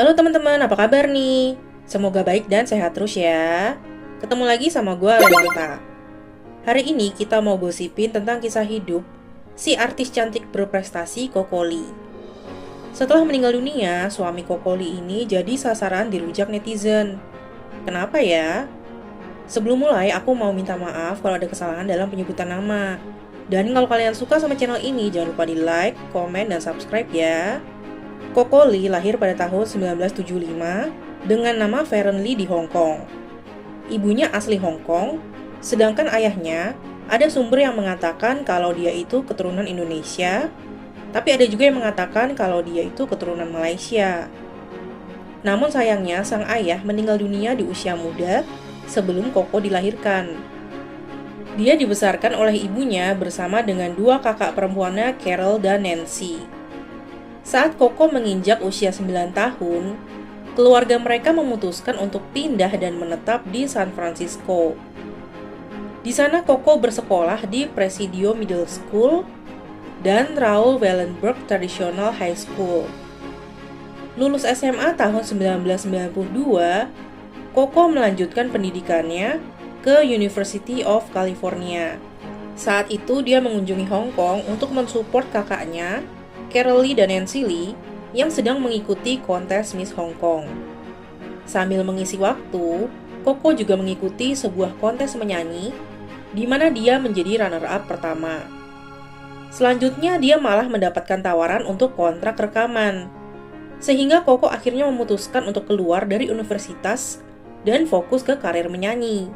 Halo teman-teman, apa kabar nih? Semoga baik dan sehat terus ya. Ketemu lagi sama gue, Lewanta. Hari ini kita mau gosipin tentang kisah hidup si artis cantik berprestasi Kokoli. Setelah meninggal dunia, suami Kokoli ini jadi sasaran dirujak netizen. Kenapa ya? Sebelum mulai, aku mau minta maaf kalau ada kesalahan dalam penyebutan nama. Dan kalau kalian suka sama channel ini, jangan lupa di like, komen, dan subscribe ya. Kokoli lahir pada tahun 1975 dengan nama Feren Lee di Hong Kong. Ibunya asli Hong Kong, sedangkan ayahnya ada sumber yang mengatakan kalau dia itu keturunan Indonesia, tapi ada juga yang mengatakan kalau dia itu keturunan Malaysia. Namun sayangnya sang ayah meninggal dunia di usia muda sebelum Koko dilahirkan. Dia dibesarkan oleh ibunya bersama dengan dua kakak perempuannya, Carol dan Nancy. Saat Koko menginjak usia 9 tahun, keluarga mereka memutuskan untuk pindah dan menetap di San Francisco. Di sana Koko bersekolah di Presidio Middle School dan Raoul Wallenberg Traditional High School. Lulus SMA tahun 1992, Koko melanjutkan pendidikannya ke University of California. Saat itu dia mengunjungi Hong Kong untuk mensupport kakaknya, Carol Lee dan Nancy Lee, yang sedang mengikuti kontes Miss Hong Kong. Sambil mengisi waktu, Koko juga mengikuti sebuah kontes menyanyi, di mana dia menjadi runner-up pertama. Selanjutnya, dia malah mendapatkan tawaran untuk kontrak rekaman, sehingga Koko akhirnya memutuskan untuk keluar dari universitas dan fokus ke karir menyanyi.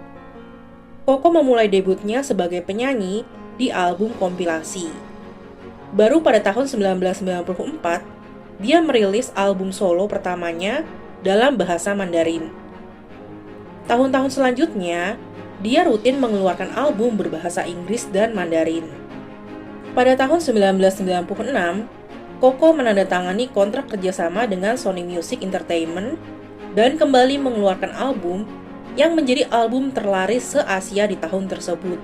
Koko memulai debutnya sebagai penyanyi di album kompilasi. Baru pada tahun 1994, dia merilis album solo pertamanya dalam bahasa Mandarin. Tahun-tahun selanjutnya, dia rutin mengeluarkan album berbahasa Inggris dan Mandarin. Pada tahun 1996, Koko menandatangani kontrak kerjasama dengan Sony Music Entertainment dan kembali mengeluarkan album yang menjadi album terlaris se-Asia di tahun tersebut.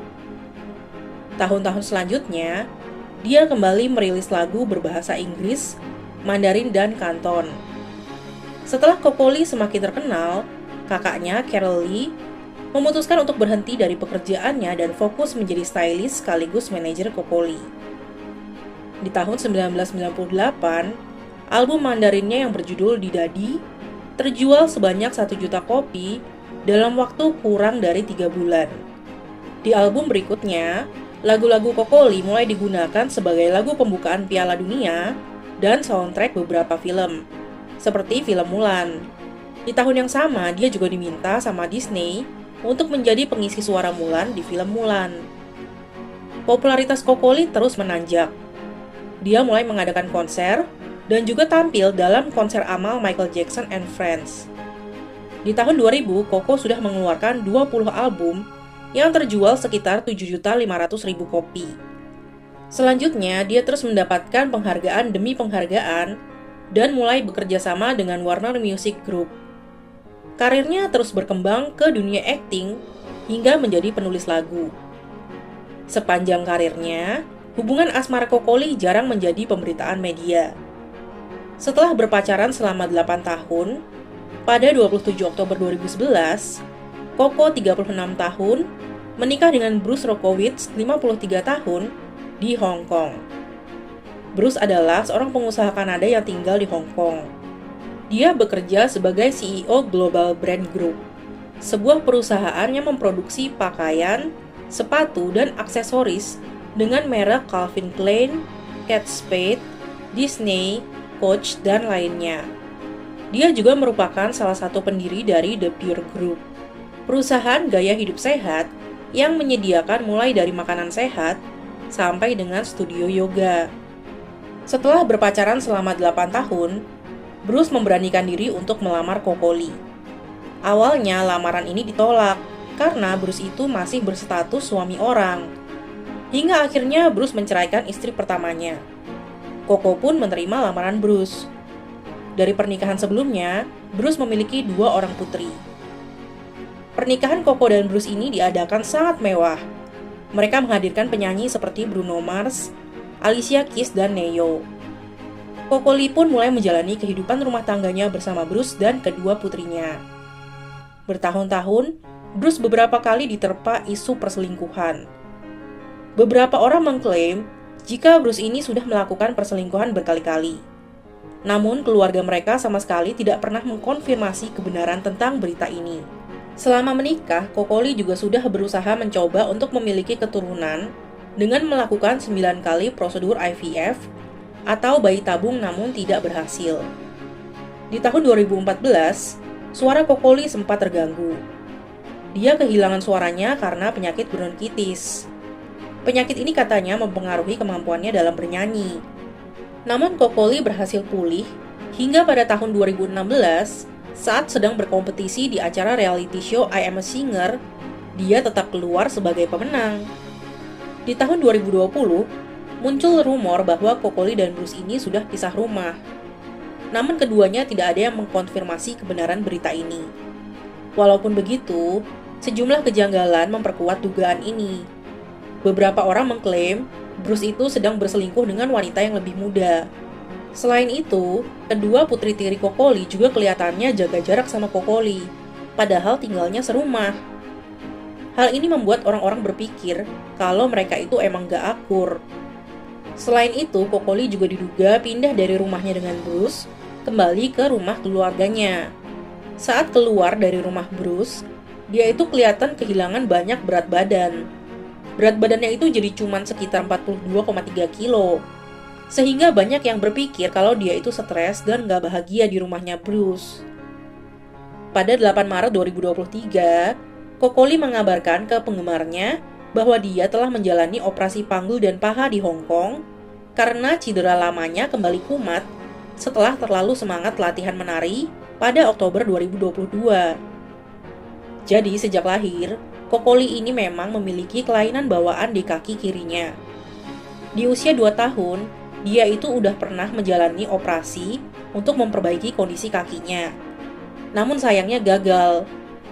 Tahun-tahun selanjutnya, dia kembali merilis lagu berbahasa Inggris, Mandarin, dan Kanton. Setelah Kokoli semakin terkenal, kakaknya Carol Lee memutuskan untuk berhenti dari pekerjaannya dan fokus menjadi stylist sekaligus manajer Kokoli. Di tahun 1998, album Mandarinnya yang berjudul Didadi terjual sebanyak 1 juta kopi dalam waktu kurang dari 3 bulan. Di album berikutnya, lagu-lagu Kokoli mulai digunakan sebagai lagu pembukaan Piala Dunia dan soundtrack beberapa film, seperti film Mulan. Di tahun yang sama, dia juga diminta sama Disney untuk menjadi pengisi suara Mulan di film Mulan. Popularitas Kokoli terus menanjak. Dia mulai mengadakan konser dan juga tampil dalam konser amal Michael Jackson and Friends. Di tahun 2000, Koko sudah mengeluarkan 20 album yang terjual sekitar 7.500.000 kopi. Selanjutnya, dia terus mendapatkan penghargaan demi penghargaan dan mulai bekerja sama dengan Warner Music Group. Karirnya terus berkembang ke dunia akting hingga menjadi penulis lagu. Sepanjang karirnya, hubungan asmara Kokoli jarang menjadi pemberitaan media. Setelah berpacaran selama 8 tahun, pada 27 Oktober 2011, Koko 36 tahun, menikah dengan Bruce Rokowitz 53 tahun di Hong Kong. Bruce adalah seorang pengusaha Kanada yang tinggal di Hong Kong. Dia bekerja sebagai CEO Global Brand Group, sebuah perusahaan yang memproduksi pakaian, sepatu, dan aksesoris dengan merek Calvin Klein, Kate Spade, Disney, Coach, dan lainnya. Dia juga merupakan salah satu pendiri dari The Pure Group, perusahaan gaya hidup sehat yang menyediakan mulai dari makanan sehat sampai dengan studio yoga. Setelah berpacaran selama 8 tahun, Bruce memberanikan diri untuk melamar Kokoli. Awalnya lamaran ini ditolak karena Bruce itu masih berstatus suami orang. Hingga akhirnya Bruce menceraikan istri pertamanya. Koko pun menerima lamaran Bruce. Dari pernikahan sebelumnya, Bruce memiliki 2 orang putri. Pernikahan Koko dan Bruce ini diadakan sangat mewah. Mereka menghadirkan penyanyi seperti Bruno Mars, Alicia Keys, dan Neo. Kokoli pun mulai menjalani kehidupan rumah tangganya bersama Bruce dan kedua putrinya. Bertahun-tahun, Bruce beberapa kali diterpa isu perselingkuhan. Beberapa orang mengklaim jika Bruce ini sudah melakukan perselingkuhan berkali-kali. Namun, keluarga mereka sama sekali tidak pernah mengkonfirmasi kebenaran tentang berita ini. Selama menikah, Kokoli juga sudah berusaha mencoba untuk memiliki keturunan dengan melakukan 9 kali prosedur IVF atau bayi tabung namun tidak berhasil. Di tahun 2014, suara Kokoli sempat terganggu. Dia kehilangan suaranya karena penyakit bronkitis. Penyakit ini katanya mempengaruhi kemampuannya dalam bernyanyi. Namun Kokoli berhasil pulih hingga pada tahun 2016 saat sedang berkompetisi di acara reality show I Am a Singer, dia tetap keluar sebagai pemenang. Di tahun 2020, muncul rumor bahwa Kokoli dan Bruce ini sudah pisah rumah. Namun keduanya tidak ada yang mengkonfirmasi kebenaran berita ini. Walaupun begitu, sejumlah kejanggalan memperkuat dugaan ini. Beberapa orang mengklaim Bruce itu sedang berselingkuh dengan wanita yang lebih muda. Selain itu, kedua putri tiri Kokoli juga kelihatannya jaga jarak sama Kokoli, padahal tinggalnya serumah. Hal ini membuat orang-orang berpikir kalau mereka itu emang gak akur. Selain itu, Kokoli juga diduga pindah dari rumahnya dengan Bruce kembali ke rumah keluarganya. Saat keluar dari rumah Bruce, dia itu kelihatan kehilangan banyak berat badan. Berat badannya itu jadi cuman sekitar 42,3 kilo. Sehingga banyak yang berpikir kalau dia itu stres dan gak bahagia di rumahnya Bruce. Pada 8 Maret 2023, Kokoli mengabarkan ke penggemarnya bahwa dia telah menjalani operasi panggul dan paha di Hong Kong karena cedera lamanya kembali kumat setelah terlalu semangat latihan menari pada Oktober 2022. Jadi sejak lahir, Kokoli ini memang memiliki kelainan bawaan di kaki kirinya. Di usia 2 tahun, dia itu udah pernah menjalani operasi untuk memperbaiki kondisi kakinya. Namun sayangnya gagal,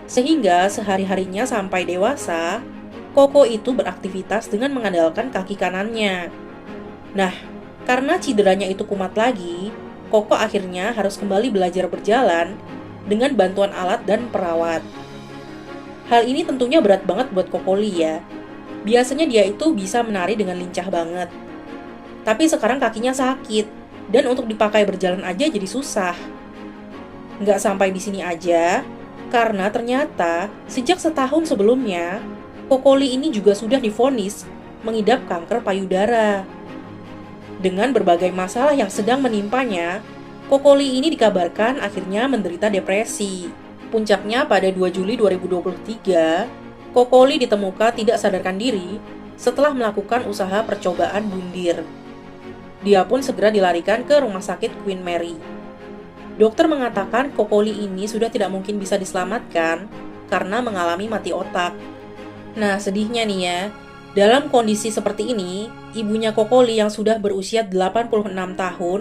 sehingga sehari-harinya sampai dewasa, Koko itu beraktivitas dengan mengandalkan kaki kanannya. Nah, karena cederanya itu kumat lagi, Koko akhirnya harus kembali belajar berjalan dengan bantuan alat dan perawat. Hal ini tentunya berat banget buat Kokoli ya. Biasanya dia itu bisa menari dengan lincah banget. Tapi sekarang kakinya sakit, dan untuk dipakai berjalan aja jadi susah. Nggak sampai di sini aja, karena ternyata sejak setahun sebelumnya, Kokoli ini juga sudah divonis mengidap kanker payudara. Dengan berbagai masalah yang sedang menimpanya, Kokoli ini dikabarkan akhirnya menderita depresi. Puncaknya pada 2 Juli 2023, Kokoli ditemukan tidak sadarkan diri setelah melakukan usaha percobaan bundir. Dia pun segera dilarikan ke rumah sakit Queen Mary. Dokter mengatakan Kokoli ini sudah tidak mungkin bisa diselamatkan karena mengalami mati otak. Nah, sedihnya nih ya, dalam kondisi seperti ini, ibunya Kokoli yang sudah berusia 86 tahun,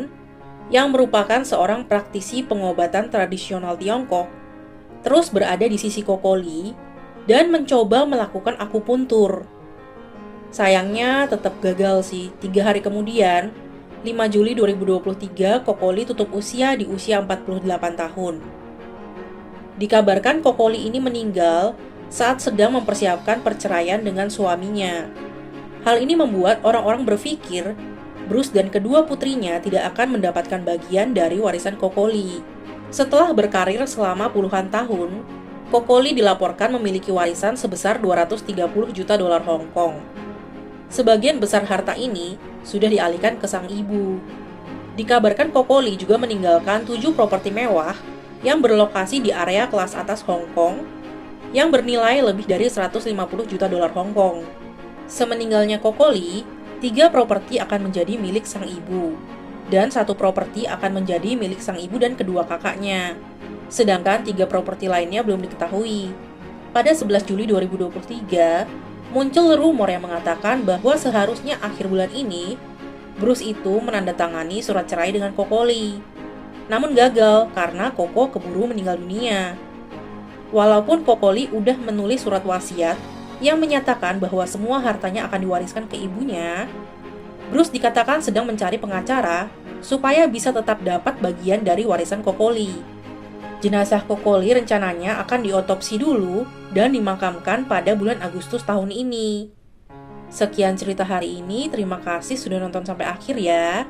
yang merupakan seorang praktisi pengobatan tradisional Tiongkok, terus berada di sisi Kokoli dan mencoba melakukan akupuntur. Sayangnya tetap gagal sih. 3 hari kemudian, 5 Juli 2023, Kokoli tutup usia di usia 48 tahun. Dikabarkan Kokoli ini meninggal saat sedang mempersiapkan perceraian dengan suaminya. Hal ini membuat orang-orang berpikir Bruce dan kedua putrinya tidak akan mendapatkan bagian dari warisan Kokoli. Setelah berkarir selama puluhan tahun, Kokoli dilaporkan memiliki warisan sebesar 230 juta dolar Hong Kong. Sebagian besar harta ini sudah dialihkan ke sang ibu. Dikabarkan Kokoli juga meninggalkan 7 properti mewah yang berlokasi di area kelas atas Hong Kong yang bernilai lebih dari 150 juta dolar Hong Kong. Semeninggalnya Kokoli, 3 properti akan menjadi milik sang ibu, dan 1 properti akan menjadi milik sang ibu dan kedua kakaknya. Sedangkan 3 properti lainnya belum diketahui. Pada 11 Juli 2023, muncul rumor yang mengatakan bahwa seharusnya akhir bulan ini, Bruce itu menandatangani surat cerai dengan Kokoli. Namun gagal karena Koko keburu meninggal dunia. Walaupun Kokoli udah menulis surat wasiat yang menyatakan bahwa semua hartanya akan diwariskan ke ibunya, Bruce dikatakan sedang mencari pengacara supaya bisa tetap dapat bagian dari warisan Kokoli. Jenazah Kokoli rencananya akan diotopsi dulu dan dimakamkan pada bulan Agustus tahun ini. Sekian cerita hari ini, terima kasih sudah nonton sampai akhir ya.